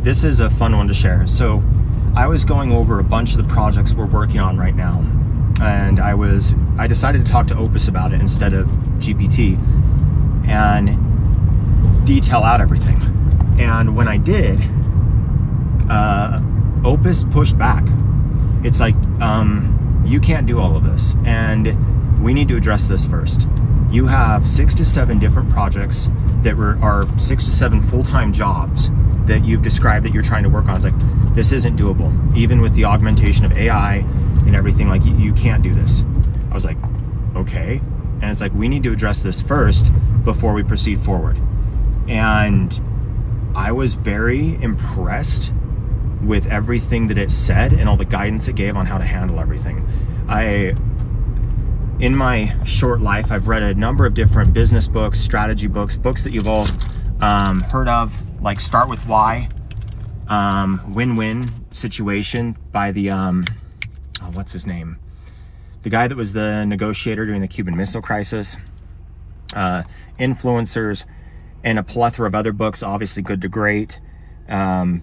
This is a fun one to share. So I was going over a bunch of the projects we're working on right now, and I decided to talk to Opus about it instead of GPT and detail out everything. And when I did, Opus pushed back. It's like, you can't do all of this, and we need to address this first. You have 6 to 7 different projects that are 6 to 7 full-time jobs that you've described that you're trying to work on. It's like, this isn't doable. Even with the augmentation of AI and everything, like you can't do this. I was like, okay. And it's like, we need to address this first before we proceed forward. And I was very impressed with everything that it said and all the guidance it gave on how to handle everything. In my short life, I've read a number of different business books, strategy books that you've all heard of, like Start With Why, Win-Win Situation by the, what's his name? The guy that was the negotiator during the Cuban Missile Crisis, Influencers, and a plethora of other books, obviously Good to Great, Blue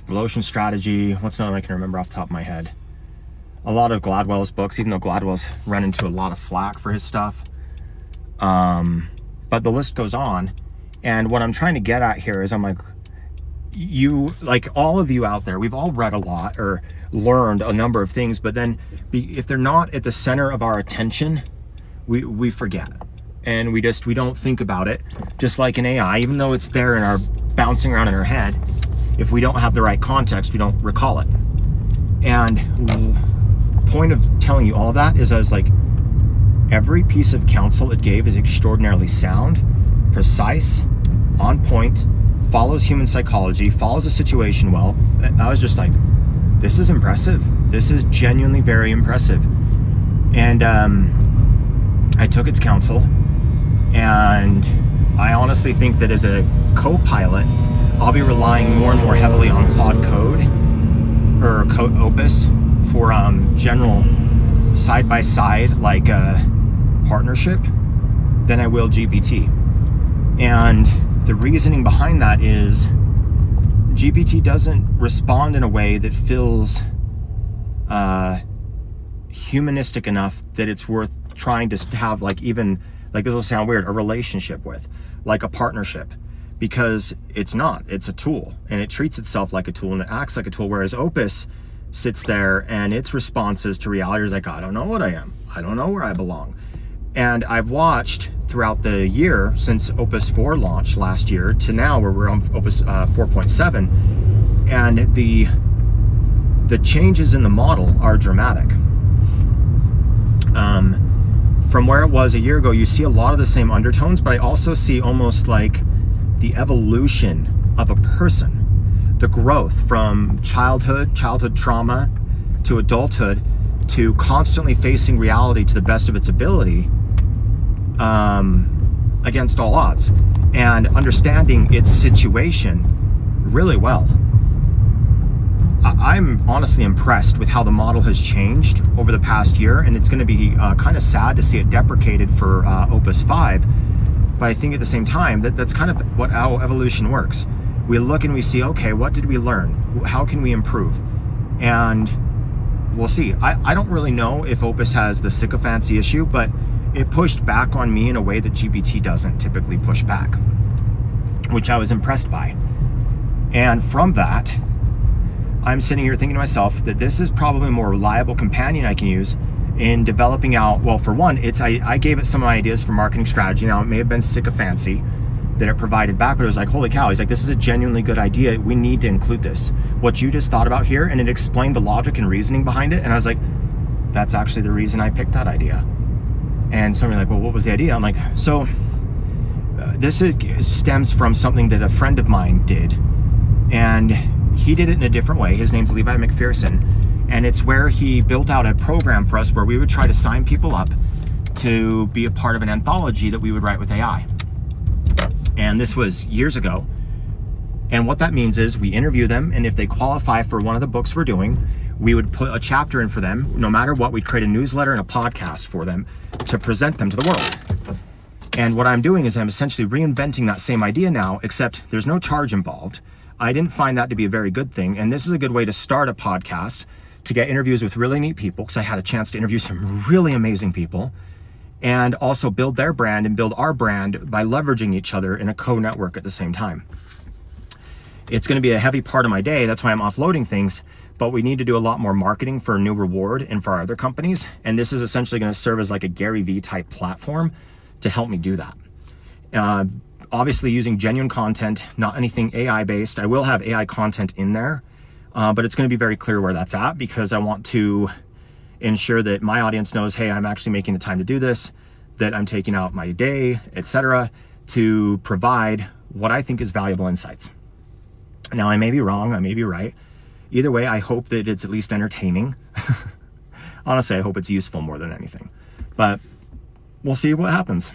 Ocean Strategy. What's another one I can remember off the top of my head? A lot of Gladwell's books, even though Gladwell's run into a lot of flack for his stuff. But the list goes on. And what I'm trying to get at here is I'm like, all of you out there, we've all read a lot or learned a number of things, but then if they're not at the center of our attention, we forget. And we don't think about it. Just like in AI, even though it's there in our bouncing around in our head, if we don't have the right context, we don't recall it. And the point of telling you all of that is I was like, every piece of counsel it gave is extraordinarily sound, precise, on point, follows human psychology, follows the situation well. I was just like, this is impressive. This is genuinely very impressive. And I took its counsel, and I honestly think that as a co-pilot, I'll be relying more and more heavily on Claude Code or Code Opus for general side-by-side like partnership than I will GPT. And the reasoning behind that is GPT doesn't respond in a way that feels humanistic enough that it's worth trying to have this will sound weird, a relationship with, like a partnership, because it's not. It's a tool, and it treats itself like a tool, and it acts like a tool, whereas Opus sits there and its responses to reality is like, I don't know what I am. I don't know where I belong. And I've watched throughout the year since Opus 4 launched last year to now, where we're on Opus 4.7, and the changes in the model are dramatic. From where it was a year ago, you see a lot of the same undertones, but I also see almost like the evolution of a person, the growth from childhood trauma to adulthood to constantly facing reality to the best of its ability, against all odds, and understanding its situation really well. I'm honestly impressed with how the model has changed over the past year, and it's going to be kind of sad to see it deprecated for Opus 5. But I think at the same time that's kind of how evolution works. We look and we see, okay, what did we learn? How can we improve? And we'll see. I don't really know if Opus has the sycophancy issue, but it pushed back on me in a way that GPT doesn't typically push back, which I was impressed by. And from that, I'm sitting here thinking to myself that this is probably a more reliable companion I can use in developing out, well, for one, I gave it some ideas for marketing strategy. Now, it may have been sycophancy that it provided back, but it was like, holy cow, he's like, this is a genuinely good idea. We need to include this. What you just thought about here, and it explained the logic and reasoning behind it. And I was like, that's actually the reason I picked that idea. And somebody like, well, what was the idea? I'm like, so this stems from something that a friend of mine did. And he did it in a different way. His name's Levi McPherson. And it's where he built out a program for us where we would try to sign people up to be a part of an anthology that we would write with AI. And this was years ago. And what that means is we interview them, and if they qualify for one of the books we're doing, we would put a chapter in for them. No matter what, we'd create a newsletter and a podcast for them to present them to the world. And what I'm doing is I'm essentially reinventing that same idea now, except there's no charge involved. I didn't find that to be a very good thing. And this is a good way to start a podcast, to get interviews with really neat people, because I had a chance to interview some really amazing people, and also build their brand and build our brand by leveraging each other in a co-network at the same time. It's going to be a heavy part of my day. That's why I'm offloading things, but we need to do a lot more marketing for New Reward and for our other companies. And this is essentially going to serve as like a Gary Vee type platform to help me do that. Obviously using genuine content, not anything AI based. I will have AI content in there, but it's going to be very clear where that's at, because I want to ensure that my audience knows, hey, I'm actually making the time to do this, that I'm taking out my day, etc., to provide what I think is valuable insights. Now, I may be wrong, I may be right. Either way, I hope that it's at least entertaining. Honestly, I hope it's useful more than anything. But we'll see what happens.